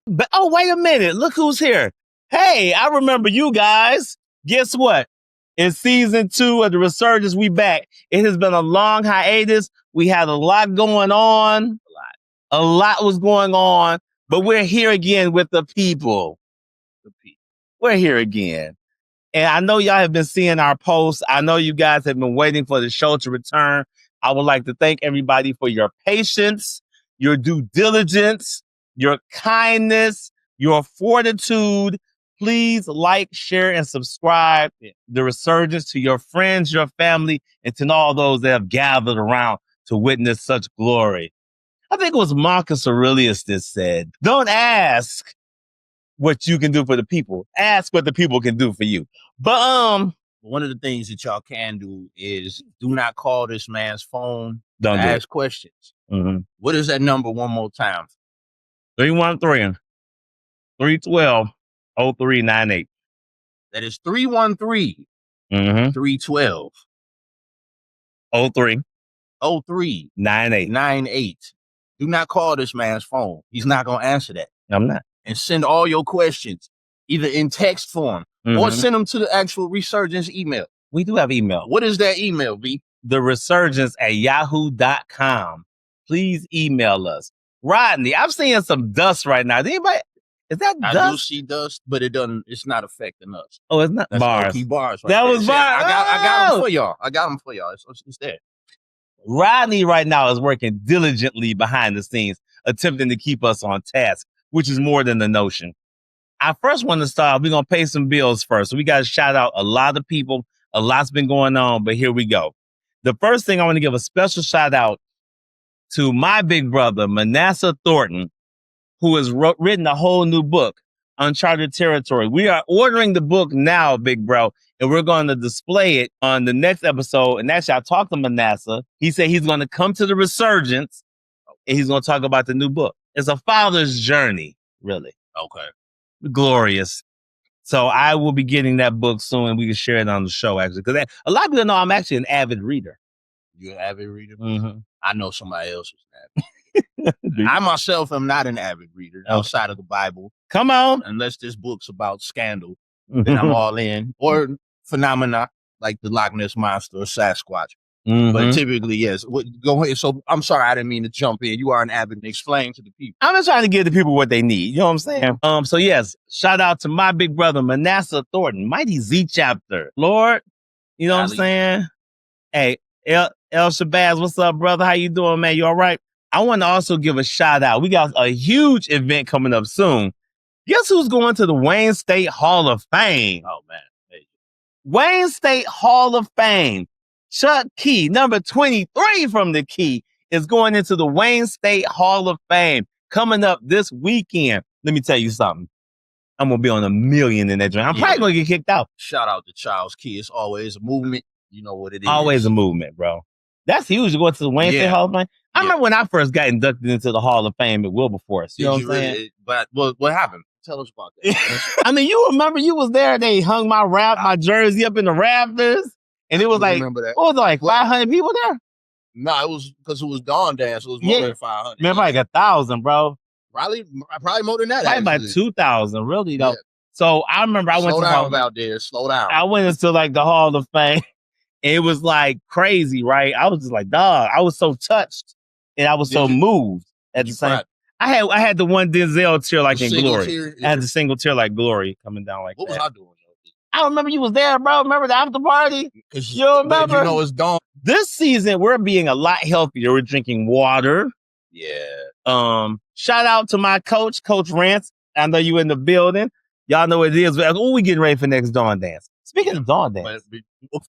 But oh, wait a minute. Look who's here. Hey, I remember you guys. Guess what? In season 2 of The Resurgence, we back. It has been a long hiatus. We had a lot going on. A lot was going on, but we're here again with the people. We're here again. And I know y'all have been seeing our posts. I know you guys have been waiting for the show to return. I would like to thank everybody for your patience, your due diligence, your kindness, your fortitude. Please like, share, and subscribe The Resurgence to your friends, your family, and to all those that have gathered around to witness such glory. I think it was Marcus Aurelius that said, don't ask what you can do for the people. Ask what the people can do for you. But one of the things that y'all can do is do not call this man's phone. Don't do ask questions. Mm-hmm. What is that number one more time? 313-312-0398. That is 313-312. 0398. Do not call this man's phone. He's not going to answer that. I'm not. And send all your questions either in text form or send them to the actual Resurgence email. We do have email. What is that email, B? TheResurgence@yahoo.com. Please email us. Rodney, I'm seeing some dust right now. Is that dust? I do see dust, but it's not affecting us. Oh, it's not. That's bars. Bars right that there. was bars. I got them for y'all. It's there. Rodney right now is working diligently behind the scenes, attempting to keep us on task, which is more than the notion. I first want to start, we're going to pay some bills first. So we got to shout out a lot of people. A lot's been going on, but here we go. The first thing I want to give a special shout out to my big brother, Manasseh Thornton, who has written a whole new book, Uncharted Territory. We are ordering the book now, big bro, and we're going to display it on the next episode. And actually, I talked to Manasseh. He said he's going to come to the Resurgence and he's going to talk about the new book. It's a father's journey, really. Okay. Glorious. So I will be getting that book soon and we can share it on the show, actually. Because a lot of people know I'm actually an avid reader. You're an avid reader? Mm-hmm. I know somebody else who's an avid reader. I myself am not an avid reader outside of the Bible. Come on. Unless this book's about scandal, then I'm all in. Or phenomena like the Loch Ness Monster or Sasquatch. Mm-hmm. But typically, yes. Go ahead. So I'm sorry, I didn't mean to jump in. You are an avid. Explain to the people. I'm just trying to give the people what they need. You know what I'm saying? So yes, shout out to my big brother, Manasseh Thornton, Mighty Z Chapter. Lord, you know what I'm saying? Hey, El Shabazz, what's up, brother? How you doing, man? You all right? I want to also give a shout out. We got a huge event coming up soon. Guess who's going to the Wayne State Hall of Fame? Oh, man. Hey. Wayne State Hall of Fame. Chuck Key, number 23 from the Key, is going into the Wayne State Hall of Fame coming up this weekend. Let me tell you something. I'm going to be on $1 million in that joint. I'm probably going to get kicked out. Shout out to Charles Key. It's always a movement. You know what it is. Always a movement, bro. That's huge to go to the Wayne State Hall of Fame. I remember when I first got inducted into the Hall of Fame at Wilberforce. You know what I'm saying? But what happened? Tell us about that. I mean, you remember you was there. They hung my jersey up in the rafters. And it was like, what was it, like 500 people there? No, it was because it was Dawn Dance. It was more than 500. Man, like 1,000, bro. Probably more than that. Probably about 2,000, really, though. Yeah. So I remember I went to Slow down. I went into like the Hall of Fame. It was like crazy, right? I was just like, dog. I was so touched and I was so moved at the same. I had the one Denzel tear like in Glory. I had the single tear like Glory coming down like that. What was I doing? I remember you was there, bro. Remember the after party? You remember? You know it's dawn. This season, we're being a lot healthier. We're drinking water. Yeah. Shout out to my coach, Coach Rance. I know you in the building. Y'all know what it is. Oh, we getting ready for next Dawn Dance. Speaking of Dawn Dance. But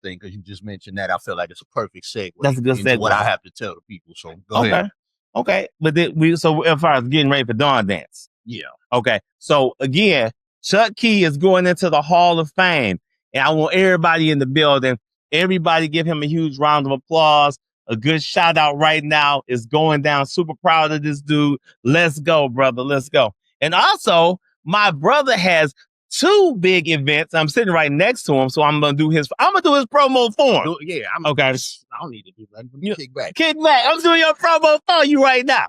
thing, because you just mentioned that, I feel like it's a perfect segue. That's a good segue. What I have to tell the people. So go ahead. Okay. But so as far as getting ready for Dawn Dance. Yeah. Okay. So again, Chuck Key is going into the Hall of Fame. And I want everybody in the building, everybody give him a huge round of applause. A good shout out right now is going down. Super proud of this dude. Let's go, brother. Let's go. And also, my brother has 2 big events. I'm sitting right next to him, so I'm gonna do his promo for him. Yeah, okay. I don't need to do that. Kick back. I'm doing your promo for you right now.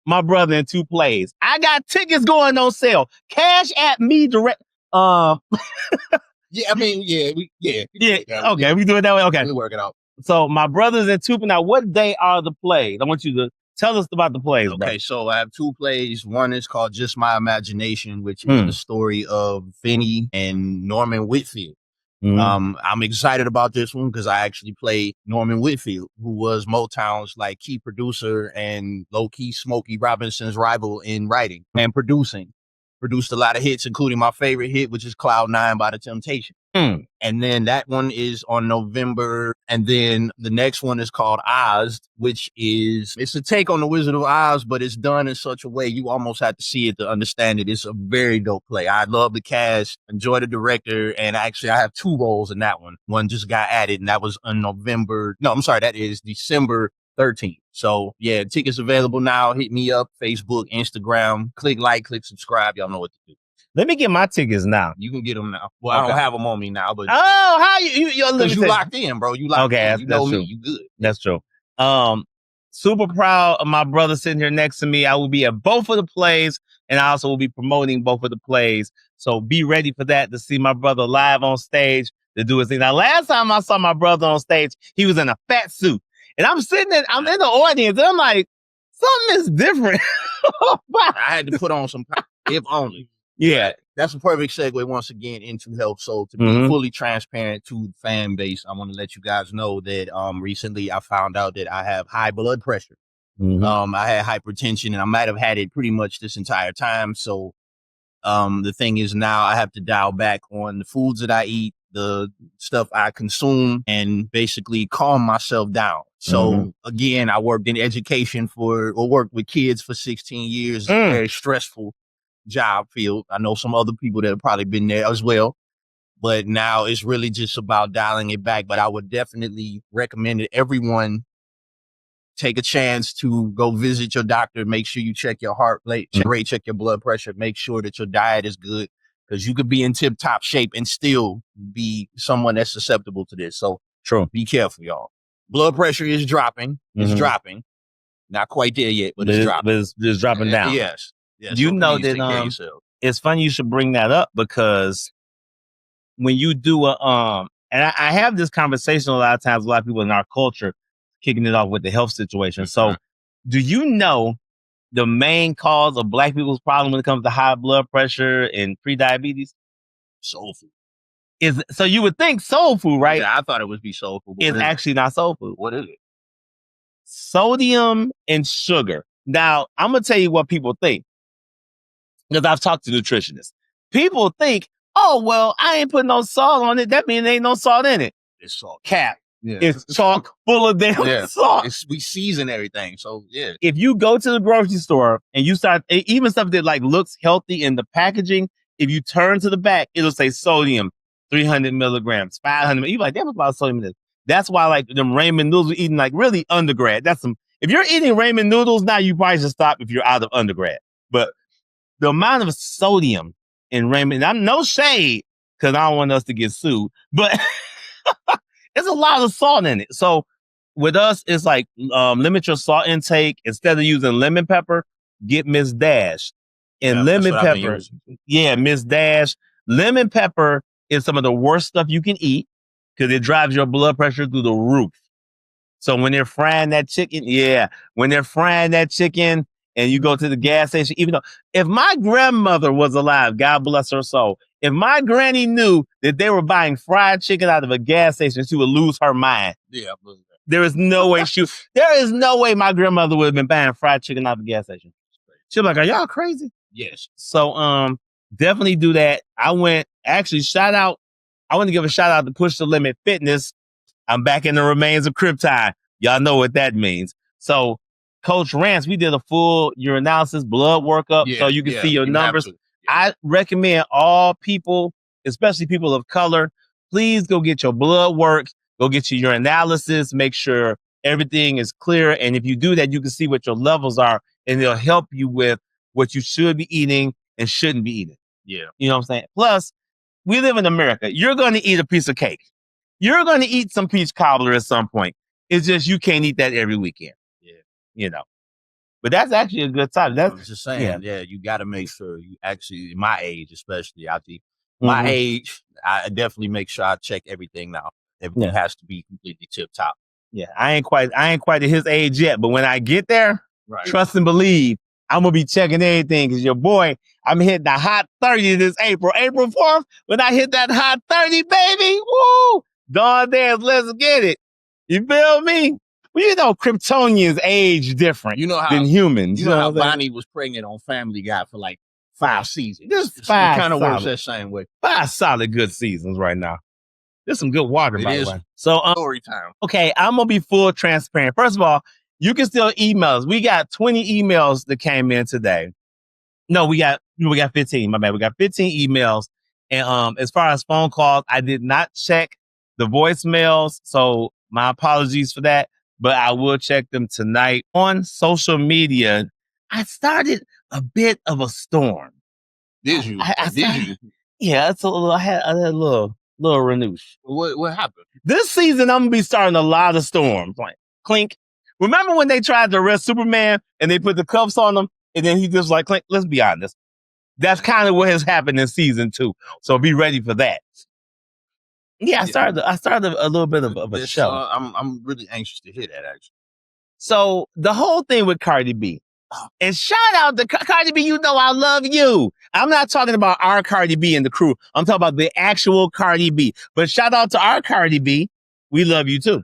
my brother in 2 plays. I got tickets going on sale. Cash at me direct. Yeah, I mean, yeah. Okay, we do it that way. Okay, we work it out. So my brother's in 2. Now, what day are the plays? I want you to tell us about the plays. Okay, bro. so I have 2 plays. One is called Just My Imagination, which is the story of Finney and Norman Whitfield. I'm excited about this one because I actually played Norman Whitfield, who was Motown's like key producer and low-key Smokey Robinson's rival in writing and producing. Produced a lot of hits, including my favorite hit, which is Cloud 9 by The Temptations. And then that one is on November. And then the next one is called Oz, which it's a take on The Wizard of Oz, but it's done in such a way you almost have to see it to understand it. It's a very dope play. I love the cast, enjoy the director, and actually I have 2 roles in that one. One just got added, and that was on that is December 13th. So yeah, tickets available now. Hit me up, Facebook, Instagram. Click like, click subscribe. Y'all know what to do. Let me get my tickets now. You can get them now. Well, I don't have them on me now, but how you locked in, bro. You locked in. You know me. You good. That's true. Super proud of my brother sitting here next to me. I will be at both of the plays, and I also will be promoting both of the plays. So be ready for that, to see my brother live on stage to do his thing. Now, last time I saw my brother on stage, he was in a fat suit. And I'm in the audience, and I'm like, something is different. I had to put on some if only. Yeah. That's a perfect segue once again into health. So to be fully transparent to the fan base, I want to let you guys know that recently I found out that I have high blood pressure. I had hypertension, and I might have had it pretty much this entire time. So the thing is, now I have to dial back on the foods that I eat, the stuff I consume, and basically calm myself down. So again, I worked in education worked with kids for 16 years. It's a very stressful job field. I know some other people that have probably been there as well, but now it's really just about dialing it back. But I would definitely recommend that everyone take a chance to go visit your doctor. Make sure you check your heart rate, check your blood pressure, make sure that your diet is good, because you could be in tip top shape and still be someone that's susceptible to this. So be careful, y'all. Blood pressure is dropping. It's dropping. Not quite there yet, but it's dropping. It's dropping down. Yes. You know that it's funny you should bring that up, because when you do and I have this conversation a lot of times with a lot of people in our culture, kicking it off with the health situation. So do you know the main cause of Black people's problem when it comes to high blood pressure and pre-diabetes? Soul food. So you would think soul food, right? Yeah, I thought it would be soul food. It's actually not soul food. What is it? Sodium and sugar. Now, I'm going to tell you what people think, because I've talked to nutritionists. People think, oh, well, I ain't putting no salt on it. That means there ain't no salt in it. It's salt. Cap. Yeah. It's chock full of damn salt. We season everything. So, yeah. If you go to the grocery store and you start, even stuff that like looks healthy in the packaging, if you turn to the back, it'll say sodium, 300 milligrams, 500. You're like, that was a lot of sodium in this. That's why like them ramen noodles are eating like really undergrad. If you're eating ramen noodles now, you probably should stop if you're out of undergrad. But the amount of sodium in ramen, I'm no shade, because I don't want us to get sued, but there's a lot of salt in it. So with us, it's like limit your salt intake. Instead of using lemon pepper, get Miss Dash. And lemon pepper, Miss Dash. Lemon pepper is some of the worst stuff you can eat, because it drives your blood pressure through the roof. So when they're frying that chicken, and you go to the gas station, even though if my grandmother was alive, God bless her soul, if my granny knew that they were buying fried chicken out of a gas station, she would lose her mind. Yeah, there is no way my grandmother would have been buying fried chicken out of a gas station. She'd be like, "Are y'all crazy?" Yes. So definitely do that. I want to give a shout out to Push the Limit Fitness. I'm back in the remains of Krypton. Y'all know what that means. So Coach Rance, we did a full urinalysis, blood workup, so you can see your numbers. I recommend all people, especially people of color, please go get your blood work, go get your urinalysis, make sure everything is clear. And if you do that, you can see what your levels are, and it'll help you with what you should be eating and shouldn't be eating. Yeah. You know what I'm saying? Plus, we live in America. You're going to eat a piece of cake. You're going to eat some peach cobbler at some point. It's just you can't eat that every weekend. Yeah. You know. But that's actually a good time. I That's was just saying, yeah. you got to make sure you actually, my age especially, I think my Mhm. age, I definitely make sure I check everything now. Everything Yeah. has to be completely tip top. Yeah. I ain't quite at his age yet, but when I get there, Right. trust and believe, I'm gonna be checking everything because your boy, I'm hitting the hot 30 this April. April 4th, when I hit that hot 30, baby. Woo! Dawn dance, let's get it. You feel me? Well, you know, Kryptonians age different You know how than humans. you know how what I'm saying? Bonnie was pregnant on Family Guy for like 5 seasons. Just It 5 kind of works solid. that same way. 5 solid good seasons right now. There's some good water, It by is the way. So, story time. okay, I'm gonna be full transparent. First of all, you can still email us. We got 20 emails that came in today. No, we got 15. My bad. We got 15 emails. And as far as phone calls, I did not check the voicemails, so my apologies for that. But I will check them tonight. On social media, I started a bit of a storm. Did you? Did you? Yeah, it's a little. I had a little renouche. What happened? This season, I'm gonna be starting a lot of storms. Like clink. Remember when they tried to arrest Superman and they put the cuffs on him, and then he just like clink? Let's be honest. That's kind of what has happened in season 2. So be ready for that. Yeah, I started a little bit of a show. I'm really anxious to hear that actually. So the whole thing with Cardi B. And shout out to Cardi B, you know I love you. I'm not talking about our Cardi B and the crew. I'm talking about the actual Cardi B. But shout out to our Cardi B. We love you too.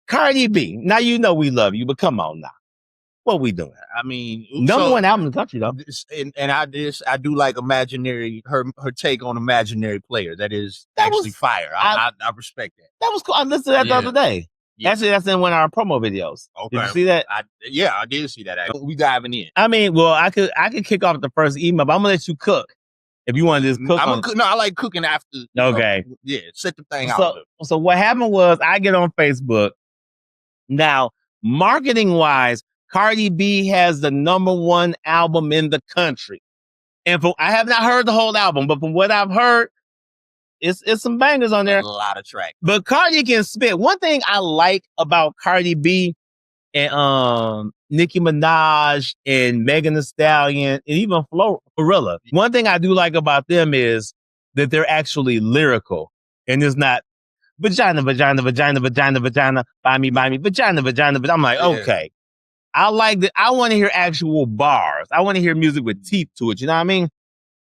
Cardi B. Now you know we love you, but come on now. What we doing? I mean, number one album in the country though. And I do like imaginary her take on Imaginary Player. That actually fire. I respect that. That was cool. I listened to that the other day. Yeah. Actually, that's in one of our promo videos. Okay. Did you see that? I did see that. Actually. We diving in. I mean, well, I could kick off the first email, but I'm gonna let you cook. If you want to just cook, no, I like cooking after. Okay. Set the thing out. So what happened was I get on Facebook. Now, marketing wise, Cardi B has the number 1 album in the country, and I have not heard the whole album, but from what I've heard, it's some bangers on there. A lot of tracks. But Cardi can spit. One thing I like about Cardi B and Nicki Minaj and Megan Thee Stallion and even Glorilla. One thing I do like about them is that they're actually lyrical and it's not vagina, vagina, vagina, vagina, vagina, buy me, vagina, vagina. But I'm like, okay. I like that. I want to hear actual bars. I want to hear music with teeth to it. You know what I mean?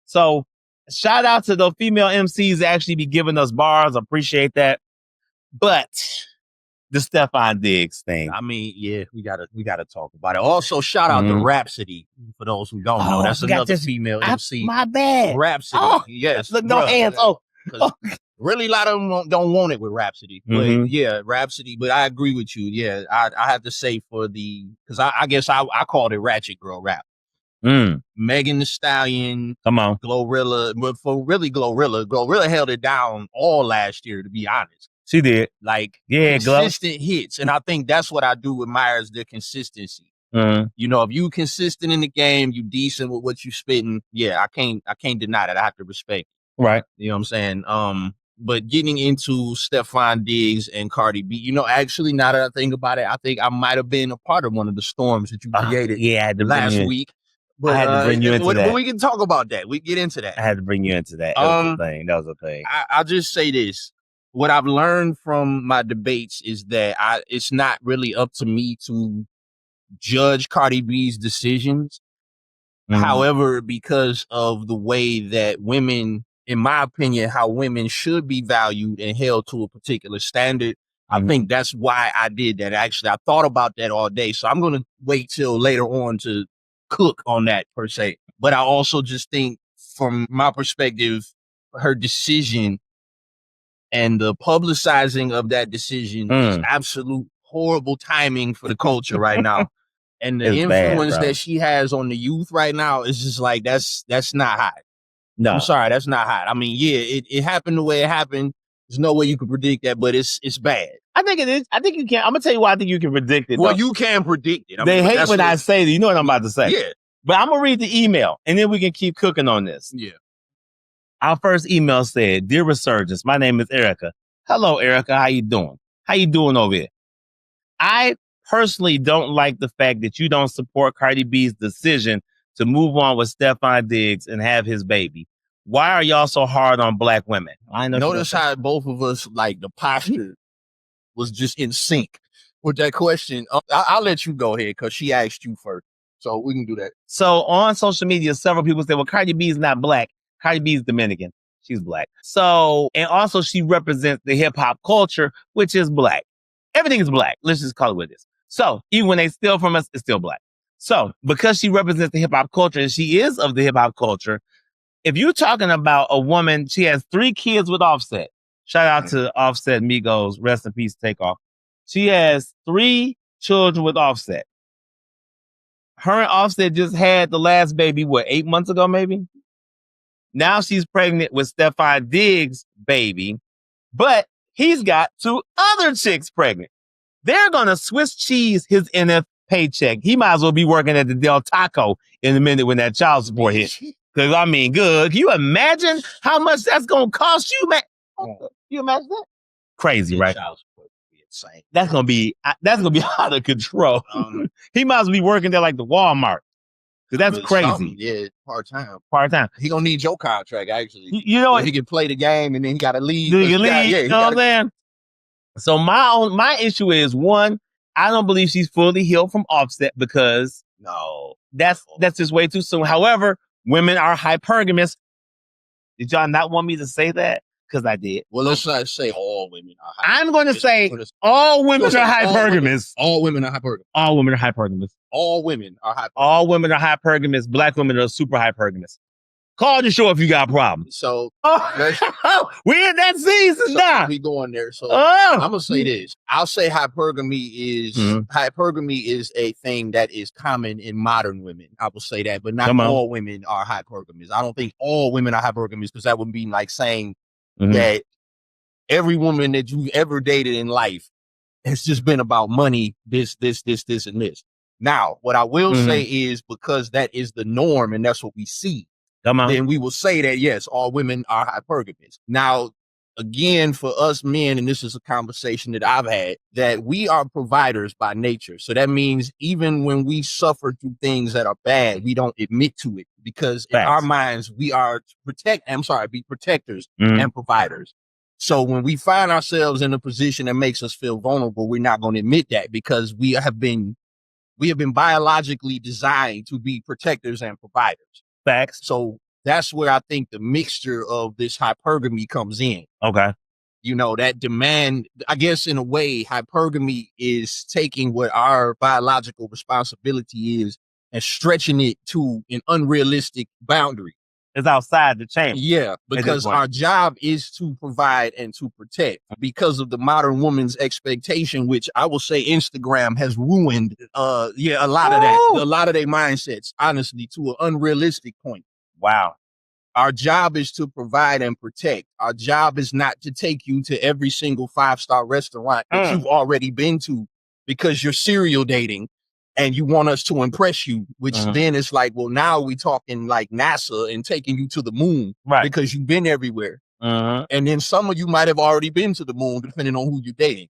So shout out to the female MCs that actually be giving us bars. I appreciate that. But the Stefon Diggs thing. I mean, yeah, we gotta talk about it. Also, shout out to Rhapsody for those who don't know. That's another female MC. My bad. Rhapsody. Oh, yes. Look, no hands. Oh. Really, a lot of them don't want it with Rhapsody. But yeah, Rhapsody. But I agree with you. Yeah, I have to say because I guess I called it Ratchet Girl rap. Megan Thee Stallion, come on, Glorilla. But for really Glorilla held it down all last year. To be honest, she did. Like consistent hits, and I think that's what I do with Myers. The consistency. You know, if you consistent in the game, you decent with what you spitting. Yeah, I can't deny that. I have to respect. Right. You know what I'm saying? But getting into Stefon Diggs and Cardi B, you know, actually, now that I think about it, I think I might have been a part of one of the storms that you created last week. But I had to bring you into that. But we can talk about that. We get into that. I had to bring you into that. That was the thing. I'll just say this. What I've learned from my debates is that it's not really up to me to judge Cardi B's decisions. However, because of the way that women, in my opinion, how women should be valued and held to a particular standard, I think that's why I did that. Actually, I thought about that all day. So I'm going to wait till later on to cook on that per se. But I also just think from my perspective, her decision and the publicizing of that decision is absolute horrible timing for the culture right now. And the influence that she has on the youth right now is just like, that's not hot. No, I'm sorry, that's not hot. I mean, yeah, it happened the way it happened. There's no way you can predict that, but it's bad. I think it is. I think you can. I'm gonna tell you why I think you can predict it. Well, you can predict it. They hate when I say that. You know what I'm about to say. Yeah. But I'm gonna read the email, and then we can keep cooking on this. Yeah. Our first email said, "Dear Resurgence, my name is Erica. Hello, Erica. How you doing? How you doing over here? I personally don't like the fact that you don't support Cardi B's decision to move on with Stephon Diggs and have his baby. Why are y'all so hard on black women? I know. Notice how both of us, like, the posture was just in sync with that question. I'll let you go ahead because she asked you first. So we can do that. So on social media, several people say, well, Cardi B is not black. Cardi B is Dominican. She's black. So, and also she represents the hip hop culture, which is black. Everything is black. Let's just call it what it is. So even when they steal from us, it's still black. So because she represents the hip hop culture and she is of the hip hop culture, if you're talking about a woman, she has 3 kids with Offset. Shout out to Offset Migos. Rest in peace, Takeoff. She has 3 children with Offset. Her and Offset just had the last baby, 8 months ago, maybe? Now she's pregnant with Stephon Diggs' baby, but he's got 2 other chicks pregnant. They're going to Swiss cheese his NF paycheck. He might as well be working at the Del Taco in a minute when that child support hits. Because, I mean, good. Can you imagine how much that's going to cost you, man? Can you imagine that? Crazy, right? Child support would be insane. That's going to be out of control. He might as well be working there like the Walmart. Because that's crazy. Yeah, part-time. Part-time. He going to need your contract, actually. You know what? He can play the game and then he got to leave. He can leave, you know what I'm saying? So my issue is, one, I don't believe she's fully healed from Offset because that's just way too soon. However, women are hypergamous. Did y'all not want me to say that? Because I did. Well, let's not say all women are hypergamous. I'm going to say all women are hypergamous. All women are hypergamous. All women are hypergamous. All women are hypergamous. All women are hypergamous. Black women are super hypergamous. Call the show if you got problems. So we're in that season now. We going there. So I'm gonna say this. I'll say hypergamy is a thing that is common in modern women. I will say that, but not all women are hypergamous. I don't think all women are hypergamous because that would be like saying that every woman that you ever dated in life has just been about money, this, and this. Now, what I will say is because that is the norm and that's what we see. Then we will say that, yes, all women are hypergamous. Now, again, for us men, and this is a conversation that I've had, that we are providers by nature. So that means even when we suffer through things that are bad, we don't admit to it because in our minds, we are be protectors and providers. So when we find ourselves in a position that makes us feel vulnerable, we're not going to admit that because we have been biologically designed to be protectors and providers. Facts. So that's where I think the mixture of this hypergamy comes in. Okay. You know, that demand, I guess in a way, hypergamy is taking what our biological responsibility is and stretching it to an unrealistic boundary. It's outside the chamber. Yeah, because our job is to provide and to protect because of the modern woman's expectation, which I will say Instagram has ruined, a lot of that, a lot of their mindsets, honestly, to an unrealistic point. Wow. Our job is to provide and protect. Our job is not to take you to every single 5-star restaurant that you've already been to because you're serial dating. And you want us to impress you, which then it's like, well, now we talking like NASA and taking you to the moon because you've been everywhere. And then some of you might have already been to the moon, depending on who you're dating.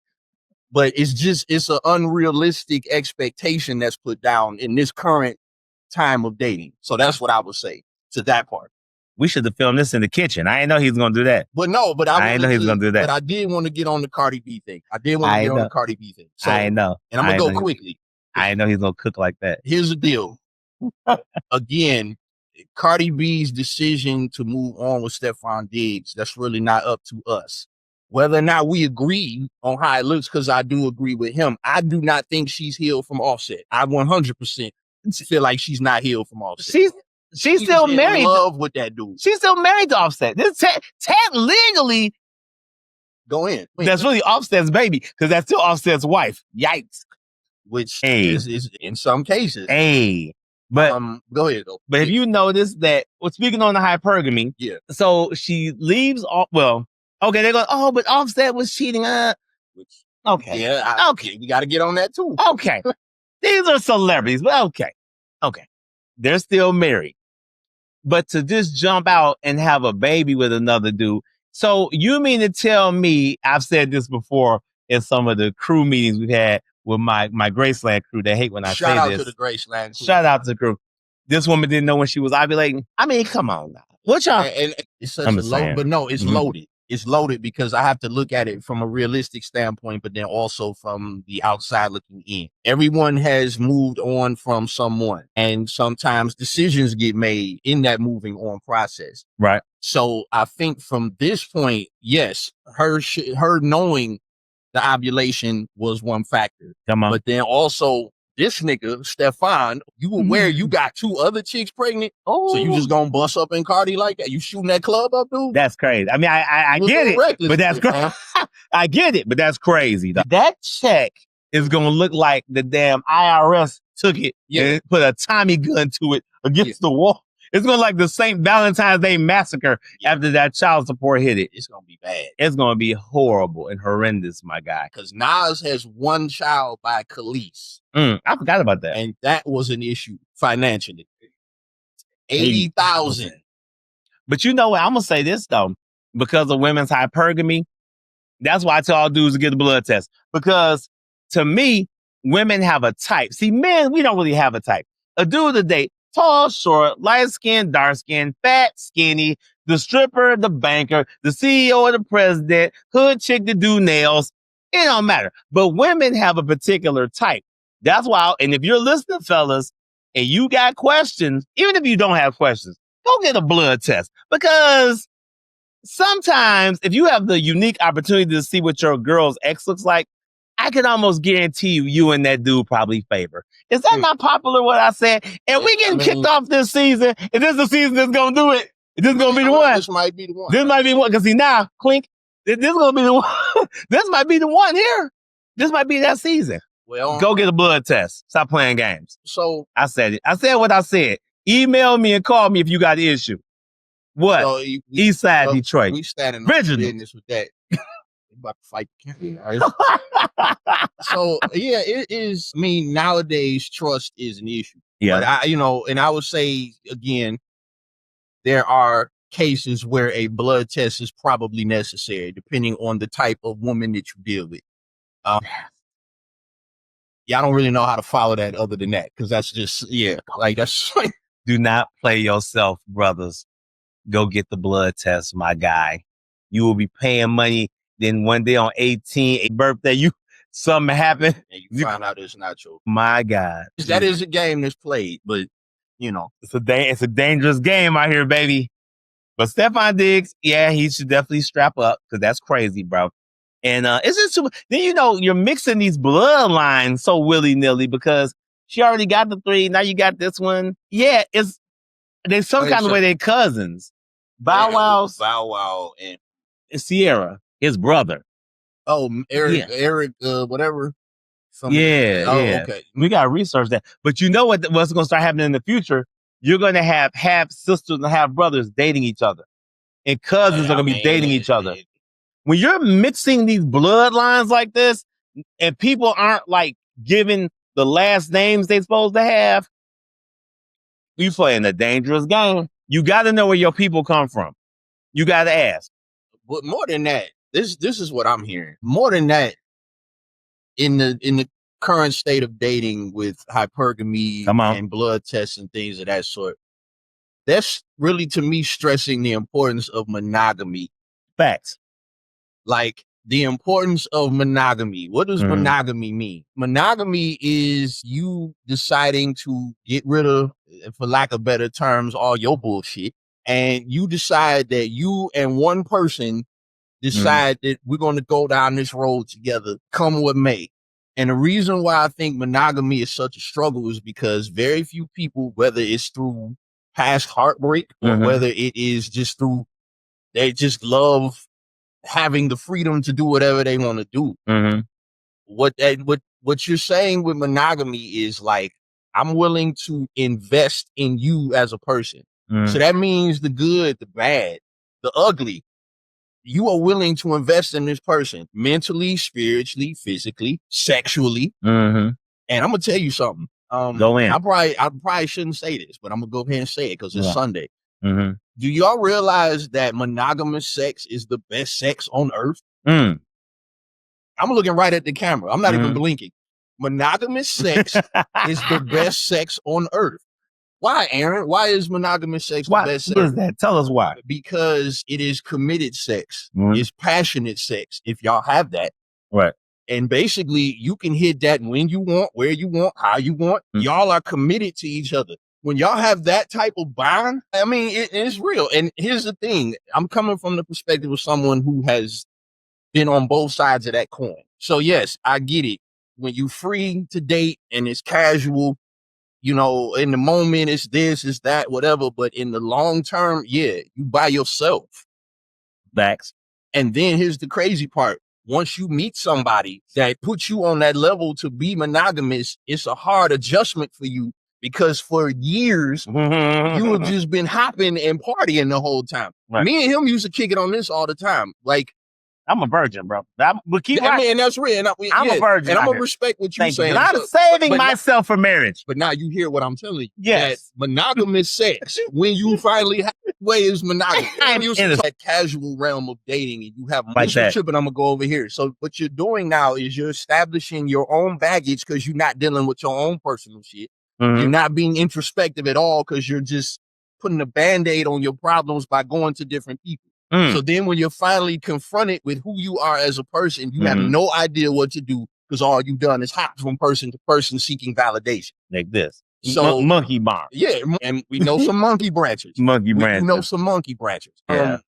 But it's an unrealistic expectation that's put down in this current time of dating. So that's what I would say to that part. We should have filmed this in the kitchen. I didn't know he was going to do that. But no, I didn't know he was going to do that. But I did want to get on the Cardi B thing. So, I know. And I'm going to go quickly. I didn't know he's going to cook like that. Here's the deal. Again, Cardi B's decision to move on with Stephon Diggs, that's really not up to us. Whether or not we agree on how it looks, because I do agree with him, I do not think she's healed from Offset. I 100% feel like she's not healed from Offset. She's still married. In love with that dude. She's still married to Offset. This Ted legally. Go in. That's really Offset's baby, because that's still Offset's wife. Yikes. Which is in some cases. But go ahead though. But have you noticed that, speaking on the hypergamy, so she leaves okay, they're going, but Offset was cheating. Okay. Yeah. Okay. We got to get on that too. Okay. These are celebrities, but okay. They're still married. But to just jump out and have a baby with another dude. So you mean to tell me, I've said this before in some of the crew meetings we've had, with my Graceland crew. They hate when I Shout say out this. to the Graceland crew. Shout out to the crew. This woman didn't know when she was ovulating. I mean, come on now. What y'all? And it's such I'm a just low, saying. but no, it's loaded. It's loaded because I have to look at it from a realistic standpoint, but then also from the outside looking in. Everyone has moved on from someone, and sometimes decisions get made in that moving on process. Right. So I think from this point, yes, her knowing the ovulation was one factor. Come on. But then also this nigga, Stefan, you aware you got 2 other chicks pregnant? Oh, So you just gonna bust up in Cardi like that? You shooting that club up, dude? That's crazy. I mean, I get it, reckless, but that's crazy. I get it, but that's crazy. That check is gonna look like the damn IRS took it and put a Tommy gun to it against the wall. It's gonna like the St. Valentine's Day massacre after that child support hit it. It's gonna be bad. It's gonna be horrible and horrendous, my guy. Because Nas has 1 child by Khalees. I forgot about that. And that was an issue financially. 80,000. But you know what? I'm gonna say this though, because of women's hypergamy, that's why I tell all dudes to get the blood test. Because to me, women have a type. See, men, we don't really have a type. A dude to date, tall, short, light skin, dark skin, fat, skinny, the stripper, the banker, the CEO or the president, hood chick to do nails. It don't matter. But women have a particular type. That's why, and if you're listening, fellas, and you got questions, even if you don't have questions, go get a blood test. Because sometimes if you have the unique opportunity to see what your girl's ex looks like, I can almost guarantee you and that dude probably favor. Is that not popular what I said? And we getting kicked off this season. Is this the season that's going to do it? Is this going to be the one? This might be the one. This might be the one. Because see now, Clink, this is going to be the one. This might be the one here. This might be that season. Well, go get a blood test. Stop playing games. So I said it. I said what I said. Email me and call me if you got the issue. What? So East Side Detroit. We standing Original. business with that. About to fight the camera. So yeah, it is. I mean, nowadays trust is an issue. Yeah. But and I would say again, there are cases where a blood test is probably necessary, depending on the type of woman that you deal with. Yeah, I don't really know how to follow that other than that, because that's just that's. Do not play yourself, brothers. Go get the blood test, my guy. You will be paying money. Then one day on 18th birthday, something happened. And you find out it's not your. My God. That is a game that's played, but it's a dangerous game out here, baby. But Stefan Diggs, yeah, he should definitely strap up, because that's crazy, bro. And it's just super. Then you're mixing these bloodlines so willy-nilly, because she already got the 3. Now you got this one. Yeah, there's some kind of way they're cousins. Bow Wow and Sierra, his brother. Oh, Eric, whatever. Okay. We gotta research that. But you know what's gonna start happening in the future? You're gonna have half sisters and half brothers dating each other, and cousins are gonna be dating each other. When you're mixing these bloodlines like this, and people aren't like giving the last names they're supposed to have, you playing a dangerous game. You got to know where your people come from. You got to ask. But more than that, this is what I'm hearing. More than that, in the current state of dating with hypergamy and blood tests and things of that sort, that's really, to me, stressing the importance of monogamy. Facts. Like, the importance of monogamy. What does monogamy mean? Monogamy is you deciding to get rid of, for lack of better terms, all your bullshit. And you decide that you and one person decide that we're going to go down this road together, come what may. And the reason why I think monogamy is such a struggle is because very few people, whether it's through past heartbreak or whether it is just through, they just love having the freedom to do whatever they want to do. What you're saying with monogamy is like, I'm willing to invest in you as a person. So that means the good, the bad, the ugly. You are willing to invest in this person mentally, spiritually, physically, sexually. And I'm gonna tell you something. Go in. I probably shouldn't say this, but I'm gonna go ahead and say it because it's Sunday. Do y'all realize that monogamous sex is the best sex on earth? I'm looking right at the camera. I'm not even blinking. monogamous sex is the best sex on earth. Why, Aaron? Why is monogamous sex the best sex? What is that? Tell us why. Because it is committed sex. Mhm. It's passionate sex, if y'all have that. Right. And basically, you can hit that when you want, where you want, how you want. Y'all are committed to each other. When y'all have that type of bond, I mean, it's real. And here's the thing. I'm coming from the perspective of someone who has been on both sides of that coin. So yes, I get it. When you free to date and it's casual, you know, in the moment it's this, it's that, whatever. But in the long term, yeah, you by yourself. Facts. And then here's the crazy part. Once you meet somebody that puts you on that level to be monogamous, it's a hard adjustment for you because for years, you have just been hopping and partying the whole time. Right. Me and him used to kick it on this all the time. Like, I'm a virgin, bro. But keep I mean, and that's real. And I'm a virgin. And I'm going to respect what you're saying. I'm saving myself for marriage. But now you hear what I'm telling you. Yes. That monogamous sex, when you finally have way is monogamous. I'm used to that casual realm of dating and you have a relationship and I'm going to go over here. So what you're doing now is you're establishing your own baggage because you're not dealing with your own personal shit. Mm-hmm. You're not being introspective at all because you're just putting a Band-Aid on your problems by going to different people. So then when you're finally confronted with who you are as a person, you have no idea what to do because all you've done is hop from person to person seeking validation. Like this. So monkey bar. Yeah. And we know some monkey branches. We know some monkey branches.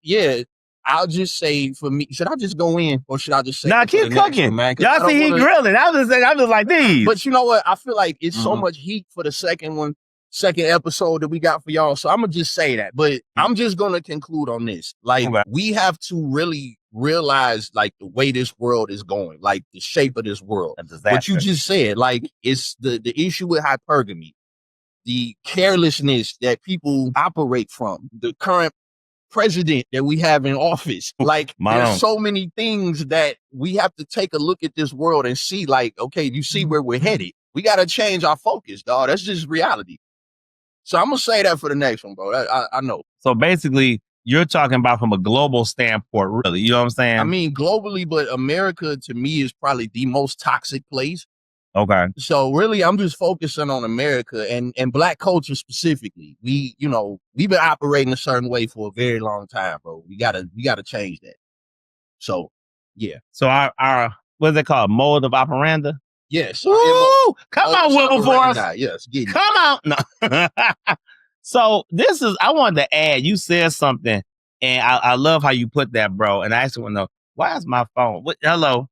Yeah. I'll just say for me, should I just go in or should I just say? Nah, keep cooking. Y'all see he grilling. I'm just like these. But you know what? I feel like it's so much heat for the second episode that we got for y'all. So I'm going to just say that, but I'm just going to conclude on this. Like we have to really realize like the way this world is going, like the shape of this world. What you just said, like it's the issue with hypergamy, the carelessness that people operate from, the current president that we have in office. Like there's so many things that we have to take a look at this world and see like, okay, you see where we're headed. We got to change our focus, dog. That's just reality. So I'm going to say that for the next one, bro. I know. So basically, you're talking about from a global standpoint, really. You know what I'm saying? I mean, globally, but America, to me, is probably the most toxic place. Okay. So really, I'm just focusing on America and Black culture specifically. We've been operating a certain way for a very long time, bro. We gotta change that. So, yeah. So our what's it called? Mode of operanda? Yes. Woo! Come on, Wilberforce. Yes. Come on. No. So I wanted to add, you said something, and I love how you put that, bro. And I actually want to know, why is my phone? Hello?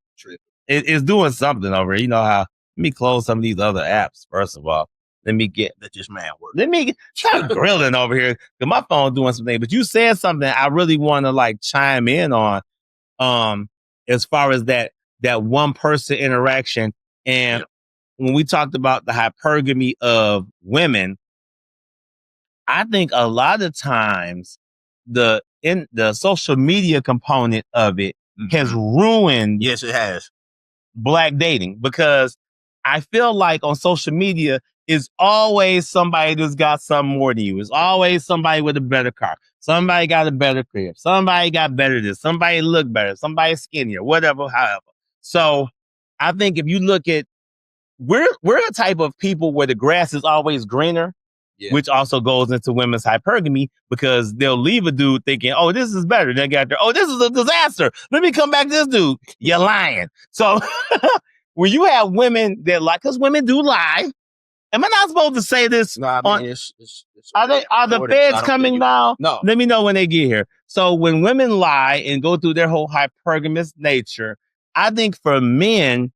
It's doing something over here. You know how, let me close some of these other apps, first of all. Let me get, that just man work. Let me try grilling over here, because my phone doing something. But you said something I really want to like chime in on, as far as that one person interaction. And when we talked about the hypergamy of women, I think a lot of times the social media component of it has ruined. Yes, it has. Black dating, because I feel like on social media is always somebody that's got something more than you. It's always somebody with a better car. Somebody got a better crib. Somebody got better this. Somebody look better. Somebody skinnier. Whatever, however. So I think if you look at, we're a type of people where the grass is always greener, which also goes into women's hypergamy, because they'll leave a dude thinking, oh, this is better. They got there, oh, this is a disaster. Let me come back to this dude. You're lying. So when you have women that lie, because women do lie. Am I not supposed to say this? No, I mean, it's are the feds coming now? No. Let me know when they get here. So when women lie and go through their whole hypergamous nature, I think for men,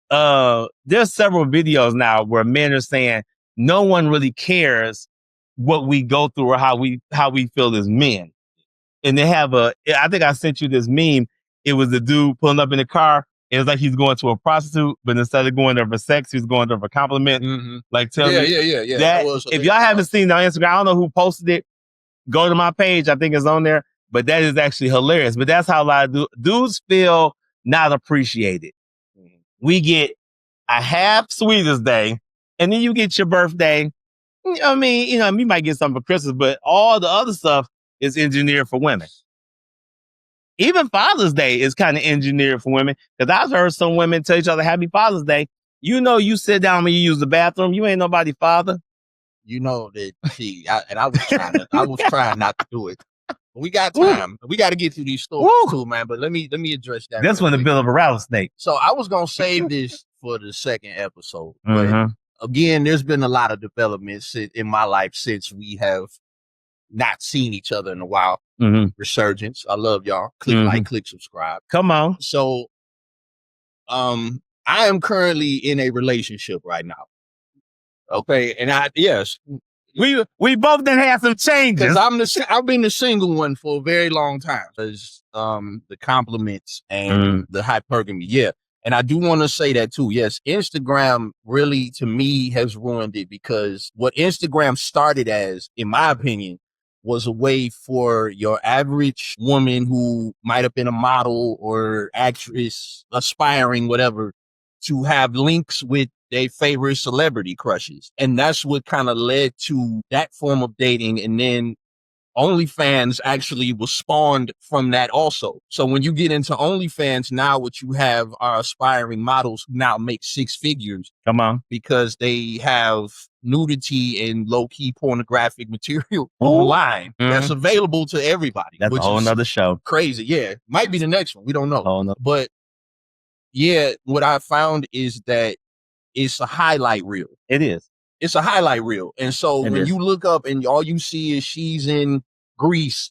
there's several videos now where men are saying no one really cares what we go through or how we feel as men. And they have I think I sent you this meme. It was the dude pulling up in the car. It was like he's going to a prostitute, but instead of going there for sex, he's going there for compliment. Mm-hmm. Like, tell me. Yeah. That, if y'all haven't seen it on Instagram, I don't know who posted it. Go to my page. I think it's on there. But that is actually hilarious. But that's how a lot of dudes feel not appreciated. We get a half Sweetest Day, and then you get your birthday. I mean, you might get something for Christmas, but all the other stuff is engineered for women. Even Father's Day is kind of engineered for women, because I've heard some women tell each other Happy Father's Day, You know, you sit down when you use the bathroom. You ain't nobody's father. You know that. See, I was trying not to do it. But we got time. We got to get through these stories too, man. But let me address that. This one, a bit of a rattlesnake. So I was gonna save this for the second episode, but again, there's been a lot of developments in my life since we have not seen each other in a while. Resurgence. I love y'all. Click like, click subscribe. Come on. So, I am currently in a relationship right now. Okay, and we both done had some changes. Because I've been the single one for a very long time. Because the compliments and the hypergamy, yeah. And I do want to say that too. Yes, Instagram really, to me, has ruined it, because what Instagram started as, in my opinion, was a way for your average woman who might have been a model or actress, aspiring, whatever, to have links with their favorite celebrity crushes. And that's what kind of led to that form of dating. And then OnlyFans actually was spawned from that also. So when you get into OnlyFans, now what you have are aspiring models who now make six figures. Come on. Because they have nudity and low-key pornographic material online that's available to everybody. That's a whole nother show. Crazy, yeah. Might be the next one. We don't know. But yeah, what I found is that it's a highlight reel. It is. It's a highlight reel. And so when you look up and all you see is she's in Greece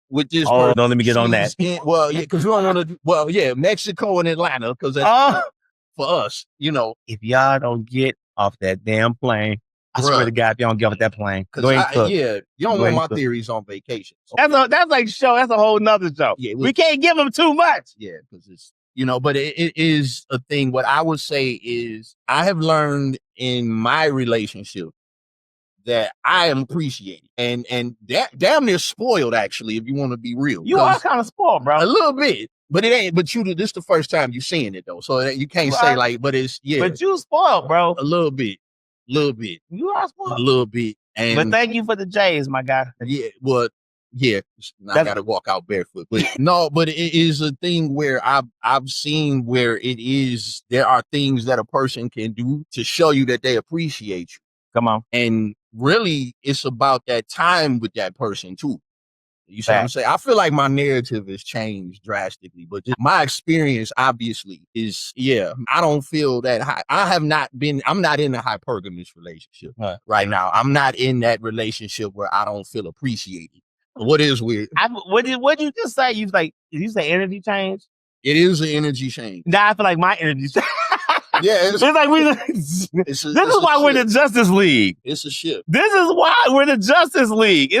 with this person. Don't let me get on that. Well, yeah, because we don't want to. Well, yeah, Mexico and Atlanta, because that's for us, you know. If y'all don't get off that damn plane, I swear to God, if y'all don't get off that plane, you don't want my theories on vacation. Okay. That's like a show. That's a whole nother show. Yeah, we can't give them too much. Yeah, because it's, you know, but it is a thing. What I would say is I have learned in my relationship that I am appreciated and damn near spoiled, actually, if you want to be real. You are kind of spoiled, bro. A little bit. But it ain't, but this is the first time you're seeing it though. So you can't say like, but it's, yeah. But you spoiled, bro. A little bit. You are spoiled. A little bit. But thank you for the J's, my guy. Yeah, well, yeah, I got to walk out barefoot. But no, but it is a thing where I've seen where there are things that a person can do to show you that they appreciate you. Come on. And really, it's about that time with that person too. You see what I'm saying? I feel like my narrative has changed drastically, but just my experience obviously is, I don't feel that high. I'm not in a hypergamous relationship right now. I'm not in that relationship where I don't feel appreciated. What is weird? What did you just say? Did you say energy change? It is an energy change. Nah, I feel like my energy change. Yeah, it's like this is why we're the Justice League. It's a shift. This is why we're the Justice League.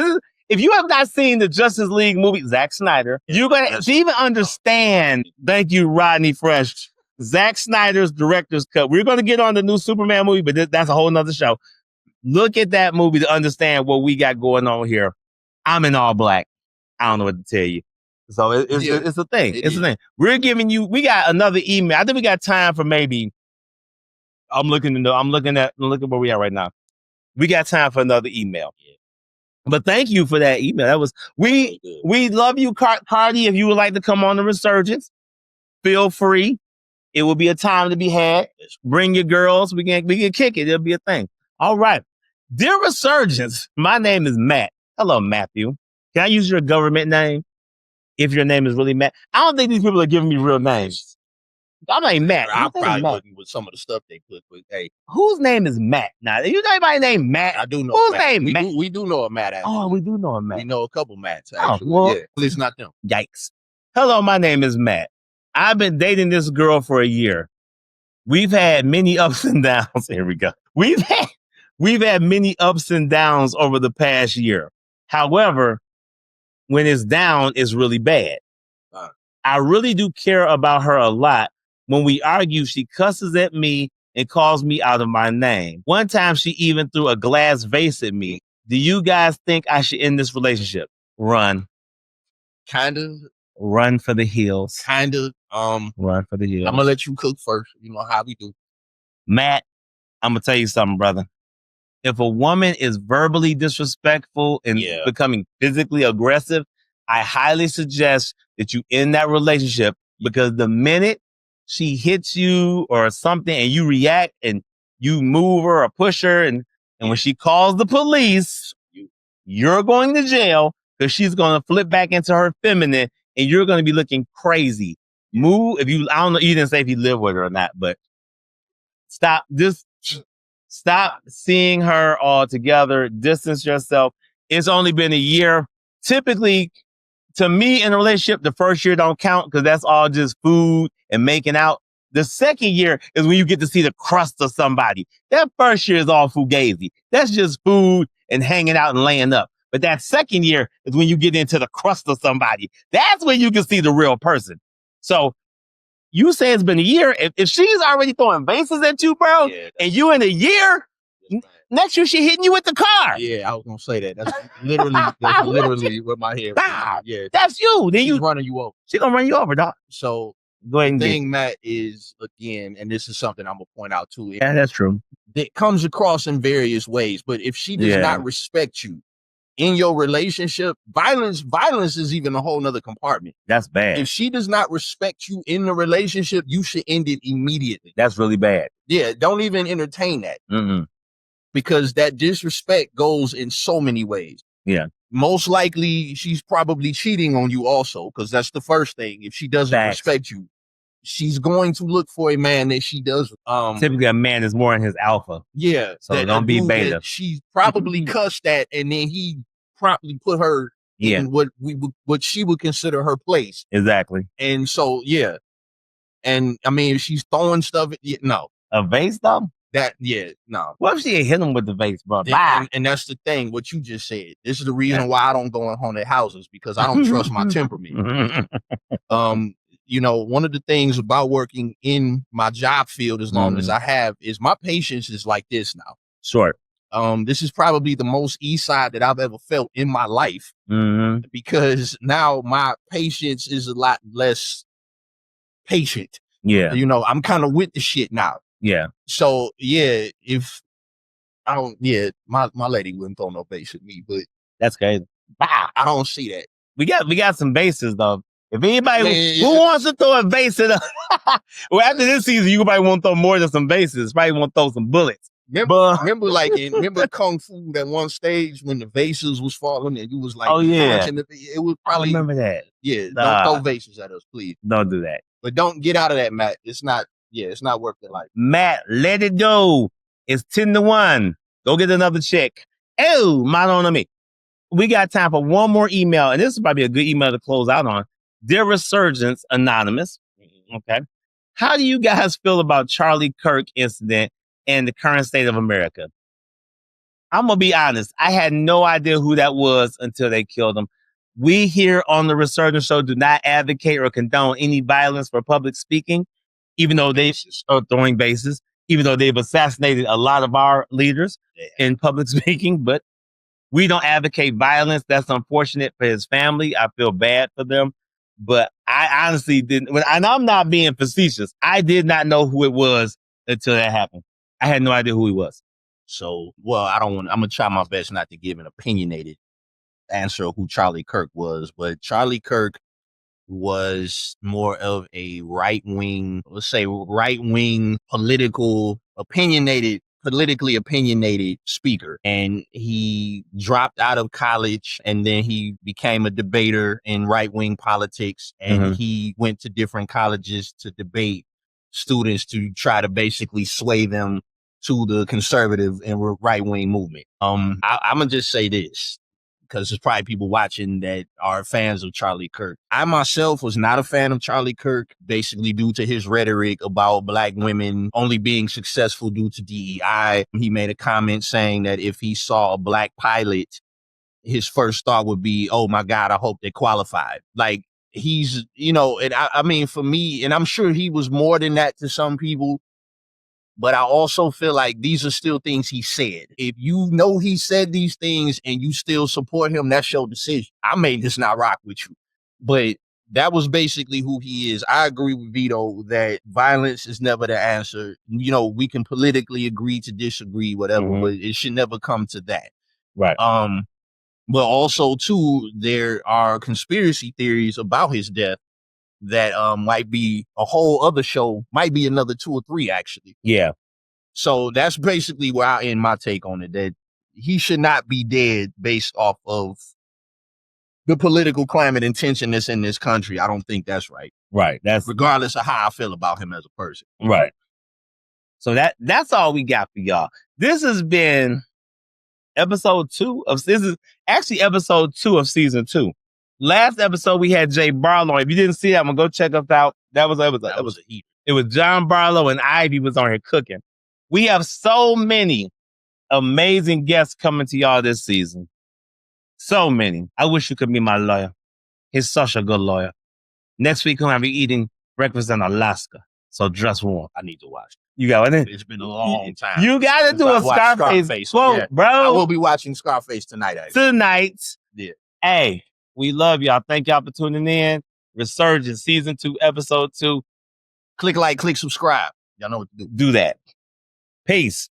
If you have not seen the Justice League movie, Zack Snyder, you're going to even understand, thank you, Rodney Fresh, Zack Snyder's director's cut. We're going to get on the new Superman movie, but that's a whole nother show. Look at that movie to understand what we got going on here. I'm in all black. I don't know what to tell you. So it's a thing. It's a thing. We're giving you, we got another email. I think we got time for maybe, I'm looking where we are right now. We got time for another email. But thank you for that email. That was, we love you, Cardi. If you would like to come on the Resurgence, feel free. It will be a time to be had. Bring your girls. We can kick it. It'll be a thing. All right. Dear Resurgence, my name is Matt. Hello, Matthew. Can I use your government name? If your name is really Matt. I don't think these people are giving me real names. I'm like Matt. I probably wouldn't with some of the stuff they put, but hey. Whose name is Matt? Now, you know anybody named Matt? I do know Whose Matt. name Matt? We do know a Matt, actually. Oh, we do know a Matt. We know a couple Matts, actually. Oh, well, yeah, but it's not them. Yikes. Hello, my name is Matt. I've been dating this girl for a year. We've had many ups and downs. Here we go. We've had many ups and downs over the past year. However, when it's down, it's really bad. I really do care about her a lot. When we argue, she cusses at me and calls me out of my name. One time, she even threw a glass vase at me. Do you guys think I should end this relationship? Run. Kind of. Run for the hills. Kind of. Run for the hills. I'm going to let you cook first. You know how we do. Matt, I'm going to tell you something, brother. If a woman is verbally disrespectful and becoming physically aggressive, I highly suggest that you end that relationship, because the minute she hits you or something and you react and you move her or push her and when she calls the police, you're going to jail because she's going to flip back into her feminine and you're going to be looking crazy. Move I don't know, you didn't say if you live with her or not, but stop seeing her all together, distance yourself. It's only been a year. Typically, to me in a relationship, the first year don't count because that's all just food and making out. The second year is when you get to see the crust of somebody. That first year is all fugazi. That's just food and hanging out and laying up. But that second year is when you get into the crust of somebody. That's when you can see the real person. So you say it's been a year. If she's already throwing bases at you, bro, and you in a year, next year she hitting you with the car. Yeah, I was gonna say that. That's literally what my head. Yeah, that's you. Then she's running you over. She gonna run you over, dog. So go ahead. The thing, Matt, is again, and this is something I'm gonna point out too. Yeah, that's true. It comes across in various ways, but if she does not respect you in your relationship, violence is even a whole nother compartment. That's bad. If she does not respect you in the relationship, you should end it immediately. That's really bad. Yeah, don't even entertain that. Mm-hmm. Because that disrespect goes in so many ways. Yeah. Most likely, she's probably cheating on you also, because that's the first thing. If she doesn't respect you, she's going to look for a man that she does. Typically, a man is more in his alpha. Yeah. So don't be beta. She probably cussed that, and then he promptly put her in what she would consider her place. Exactly. And so, yeah. And I mean, if she's throwing stuff, no. A vase, though? No. What if she hit him with the vase, bro? And that's the thing, what you just said. This is the reason why I don't go in haunted houses, because I don't trust my temperament. You know, one of the things about working in my job field, as long as I have, is my patience is like this now. Sure. This is probably the most east side that I've ever felt in my life, because now my patience is a lot less patient. Yeah. You know, I'm kind of with the shit now. Yeah. So yeah, if I don't, my lady wouldn't throw no base at me, but that's crazy. I don't see that. We got some bases though. If anybody who wants to throw a base at us, well, after this season, you probably won't throw more than some bases. Probably won't throw some bullets. Remember Kung Fu, that one stage when the vases was falling and you was like, oh yeah, it was probably, I remember that. Yeah, don't throw vases at us, please. Don't do that. But don't get out of that, Matt. It's not worth it. Like, Matt, let it go. It's 10-1. Go get another check. Oh, mine on me. We got time for one more email, and this is probably a good email to close out on. Dear Resurgence Anonymous. Okay. How do you guys feel about Charlie Kirk incident and the current state of America? I'm going to be honest. I had no idea who that was until they killed him. We here on the Resurgence Show do not advocate or condone any violence for public speaking, even though they are throwing bases, even though they've assassinated a lot of our leaders in public speaking, but we don't advocate violence. That's unfortunate for his family. I feel bad for them. But I honestly didn't, and I'm not being facetious, I did not know who it was until that happened. I had no idea who he was. So, well, I'm going to try my best not to give an opinionated answer of who Charlie Kirk was, but Charlie Kirk was more of a right-wing, let's say right-wing politically opinionated speaker. And he dropped out of college and then he became a debater in right-wing politics. And he went to different colleges to debate students to try to basically sway them to the conservative and right-wing movement. I'm going to just say this, because there's probably people watching that are fans of Charlie Kirk. I myself was not a fan of Charlie Kirk, basically due to his rhetoric about Black women only being successful due to DEI. He made a comment saying that if he saw a Black pilot, his first thought would be, oh my God, I hope they qualified. Like, he's, you know, and I mean, for me, and I'm sure he was more than that to some people, but I also feel like these are still things he said. If you know he said these things and you still support him, that's your decision. I may just not rock with you. But that was basically who he is. I agree with Vito that violence is never the answer. You know, we can politically agree to disagree, whatever, but it should never come to that. Right. But also, too, there are conspiracy theories about his death that might be a whole other show, might be another 2 or 3 actually. Yeah. So that's basically where I end my take on it, that he should not be dead based off of the political climate and tension that's in this country. I don't think that's right. Right. That's regardless of how I feel about him as a person. Right. So that's all we got for y'all. This has been episode 2 of episode 2 of season 2. Last episode we had Jay Barlow. If you didn't see that one, go check us out. That was a heat. It was John Barlow and Ivy was on here cooking. We have so many amazing guests coming to y'all this season. So many. I wish you could be my lawyer. He's such a good lawyer. Next week, I'm going to be eating breakfast in Alaska. So dress warm. I need to watch. You got it? It's been a long time. You got to do a Scarface quote, yeah. bro. I will be watching Scarface tonight. Tonight. Yeah. Hey, we love y'all. Thank y'all for tuning in. Resurgence, season 2, episode 2. Click like, click subscribe. Y'all know what to do. Do that. Peace.